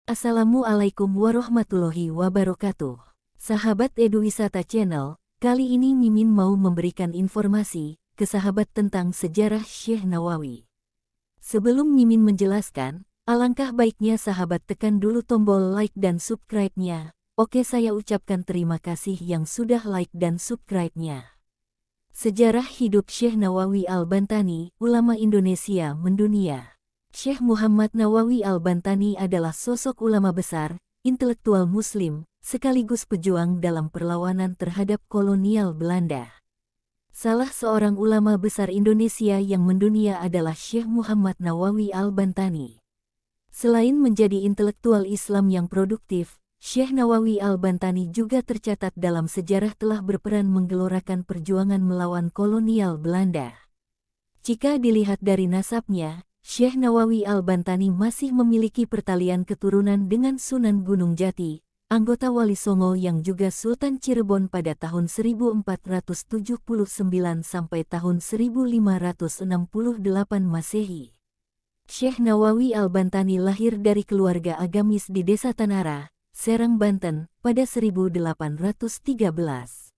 Assalamualaikum warahmatullahi wabarakatuh. Sahabat Edu Wisata Channel, kali ini Mimin mau memberikan informasi ke sahabat tentang sejarah Syekh Nawawi. Sebelum Mimin menjelaskan, alangkah baiknya sahabat tekan dulu tombol like dan subscribe-nya. Oke, saya ucapkan terima kasih yang sudah like dan subscribe-nya. Sejarah hidup Syekh Nawawi Al-Bantani, ulama Indonesia mendunia. Syekh Muhammad Nawawi Al-Bantani adalah sosok ulama besar, intelektual muslim, sekaligus pejuang dalam perlawanan terhadap kolonial Belanda. Salah seorang ulama besar Indonesia yang mendunia adalah Syekh Muhammad Nawawi Al-Bantani. Selain menjadi intelektual Islam yang produktif, Syekh Nawawi Al-Bantani juga tercatat dalam sejarah telah berperan menggelorakan perjuangan melawan kolonial Belanda. Jika dilihat dari nasabnya, Syekh Nawawi Al-Bantani masih memiliki pertalian keturunan dengan Sunan Gunung Jati, anggota Wali Songo yang juga Sultan Cirebon pada tahun 1479 sampai tahun 1568 Masehi. Syekh Nawawi Al-Bantani lahir dari keluarga agamis di Desa Tanara, Serang, Banten, pada 1813.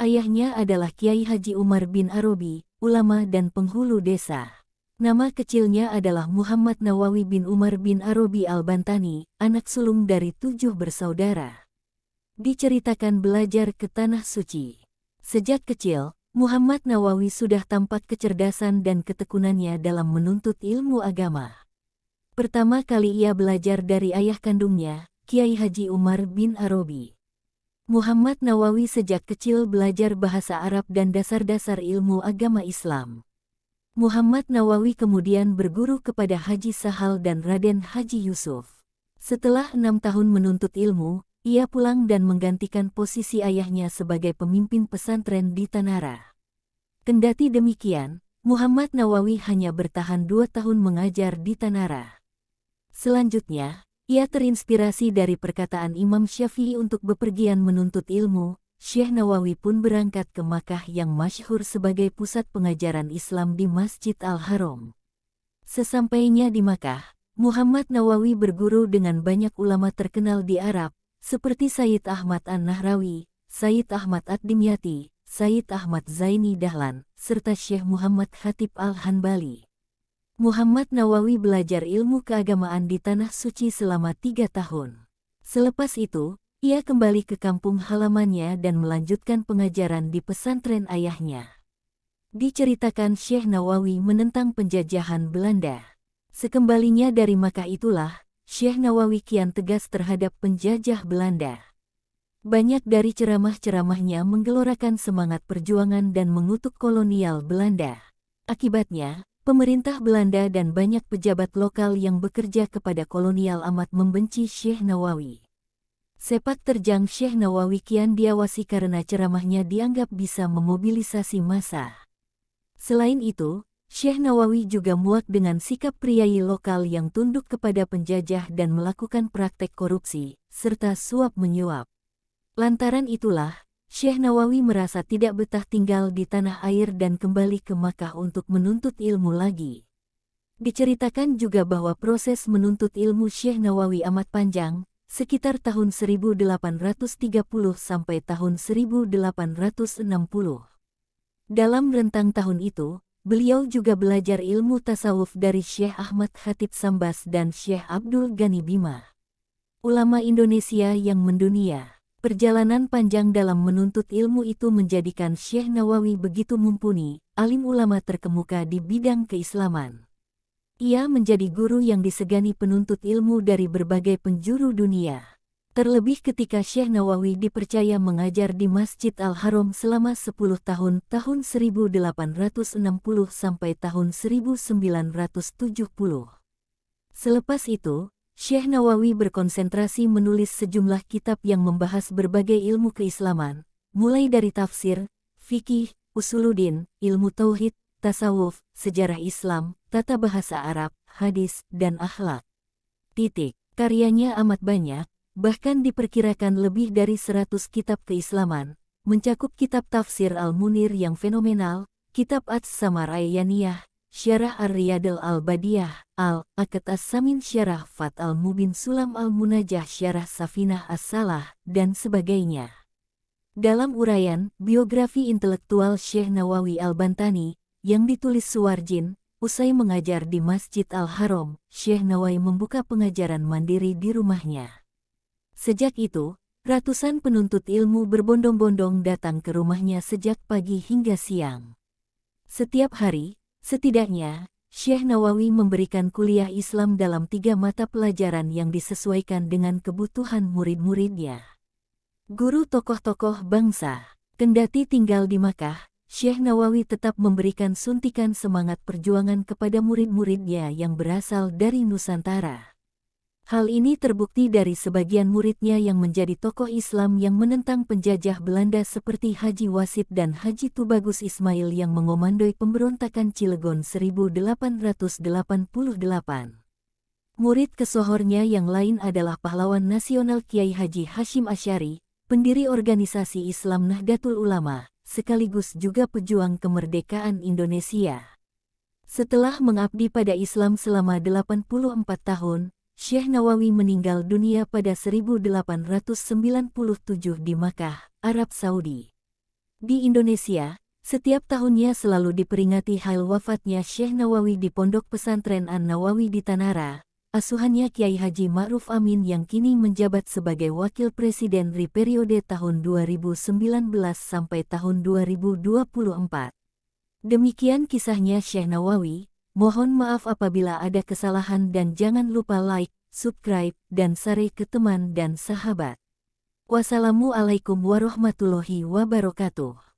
Ayahnya adalah Kiai Haji Umar bin Arobi, ulama dan penghulu desa. Nama kecilnya adalah Muhammad Nawawi bin Umar bin Arobi Al-Bantani, anak sulung dari 7 bersaudara. Diceritakan belajar ke Tanah Suci. Sejak kecil, Muhammad Nawawi sudah tampak kecerdasan dan ketekunannya dalam menuntut ilmu agama. Pertama kali ia belajar dari ayah kandungnya, Kiai Haji Umar bin Arobi. Muhammad Nawawi sejak kecil belajar bahasa Arab dan dasar-dasar ilmu agama Islam. Muhammad Nawawi kemudian berguru kepada Haji Sahal dan Raden Haji Yusuf. Setelah 6 tahun menuntut ilmu, ia pulang dan menggantikan posisi ayahnya sebagai pemimpin pesantren di Tanara. Kendati demikian, Muhammad Nawawi hanya bertahan 2 tahun mengajar di Tanara. Selanjutnya, ia terinspirasi dari perkataan Imam Syafi'i untuk bepergian menuntut ilmu. Syekh Nawawi pun berangkat ke Makkah yang masyhur sebagai pusat pengajaran Islam di Masjid Al-Haram. Sesampainya di Makkah, Muhammad Nawawi berguru dengan banyak ulama terkenal di Arab, seperti Sayyid Ahmad An-Nahrawi, Sayyid Ahmad Ad-Dimyati, Sayyid Ahmad Zaini Dahlan, serta Syekh Muhammad Khatib Al-Hanbali. Muhammad Nawawi belajar ilmu keagamaan di Tanah Suci selama 3 tahun. Selepas itu, ia kembali ke kampung halamannya dan melanjutkan pengajaran di pesantren ayahnya. Diceritakan Syekh Nawawi menentang penjajahan Belanda. Sekembalinya dari Makkah itulah, Syekh Nawawi kian tegas terhadap penjajah Belanda. Banyak dari ceramah-ceramahnya menggelorakan semangat perjuangan dan mengutuk kolonial Belanda. Akibatnya, pemerintah Belanda dan banyak pejabat lokal yang bekerja kepada kolonial amat membenci Syekh Nawawi. Sepak terjang Syekh Nawawi kian diawasi karena ceramahnya dianggap bisa memobilisasi massa. Selain itu, Syekh Nawawi juga muak dengan sikap priai lokal yang tunduk kepada penjajah dan melakukan praktek korupsi, serta suap-menyuap. Lantaran itulah, Syekh Nawawi merasa tidak betah tinggal di tanah air dan kembali ke Makkah untuk menuntut ilmu lagi. Diceritakan juga bahwa proses menuntut ilmu Syekh Nawawi amat panjang, sekitar tahun 1830 sampai tahun 1860. Dalam rentang tahun itu, beliau juga belajar ilmu tasawuf dari Syekh Ahmad Khatib Sambas dan Syekh Abdul Ghani Bima, ulama Indonesia yang mendunia. Perjalanan panjang dalam menuntut ilmu itu menjadikan Syekh Nawawi begitu mumpuni, alim ulama terkemuka di bidang keislaman. Ia menjadi guru yang disegani penuntut ilmu dari berbagai penjuru dunia. Terlebih ketika Syekh Nawawi dipercaya mengajar di Masjid Al-Haram selama 10 tahun, tahun 1860 sampai tahun 1970. Selepas itu, Syekh Nawawi berkonsentrasi menulis sejumlah kitab yang membahas berbagai ilmu keislaman, mulai dari tafsir, fikih, usuluddin, ilmu tauhid, tasawuf, sejarah Islam, tata bahasa Arab, hadis, dan akhlak. Karyanya amat banyak, bahkan diperkirakan lebih dari 100 kitab keislaman, mencakup kitab tafsir Al-Munir yang fenomenal, kitab As-Samaraiyaniyah, Syarah Ar-Riyadil Al-Badiyah, Al-Aqat As-Samin Syarah Fat Al-Mubin Sulam Al-Munajah Syarah Safinah As-Salah, dan sebagainya. Dalam uraian, biografi intelektual Syekh Nawawi Al-Bantani, yang ditulis Suwarjin, usai mengajar di Masjid Al-Haram, Syekh Nawawi membuka pengajaran mandiri di rumahnya. Sejak itu, ratusan penuntut ilmu berbondong-bondong datang ke rumahnya sejak pagi hingga siang. Setiap hari, setidaknya, Syekh Nawawi memberikan kuliah Islam dalam 3 mata pelajaran yang disesuaikan dengan kebutuhan murid-muridnya. Guru tokoh-tokoh bangsa, kendati tinggal di Makkah, Syekh Nawawi tetap memberikan suntikan semangat perjuangan kepada murid-muridnya yang berasal dari Nusantara. Hal ini terbukti dari sebagian muridnya yang menjadi tokoh Islam yang menentang penjajah Belanda seperti Haji Wasit dan Haji Tubagus Ismail yang mengomandoi pemberontakan Cilegon 1888. Murid kesohornya yang lain adalah pahlawan nasional Kiai Haji Hashim Asy'ari, pendiri organisasi Islam Nahdlatul Ulama, sekaligus juga pejuang kemerdekaan Indonesia. Setelah mengabdi pada Islam selama 84 tahun, Syekh Nawawi meninggal dunia pada 1897 di Makkah, Arab Saudi. Di Indonesia, setiap tahunnya selalu diperingati hari wafatnya Syekh Nawawi di Pondok Pesantren An-Nawawi di Tanara, asuhannya Kiai Haji Ma'ruf Amin yang kini menjabat sebagai Wakil Presiden RI periode tahun 2019 sampai tahun 2024. Demikian kisahnya Syekh Nawawi. Mohon maaf apabila ada kesalahan dan jangan lupa like, subscribe, dan share ke teman dan sahabat. Wassalamualaikum warahmatullahi wabarakatuh.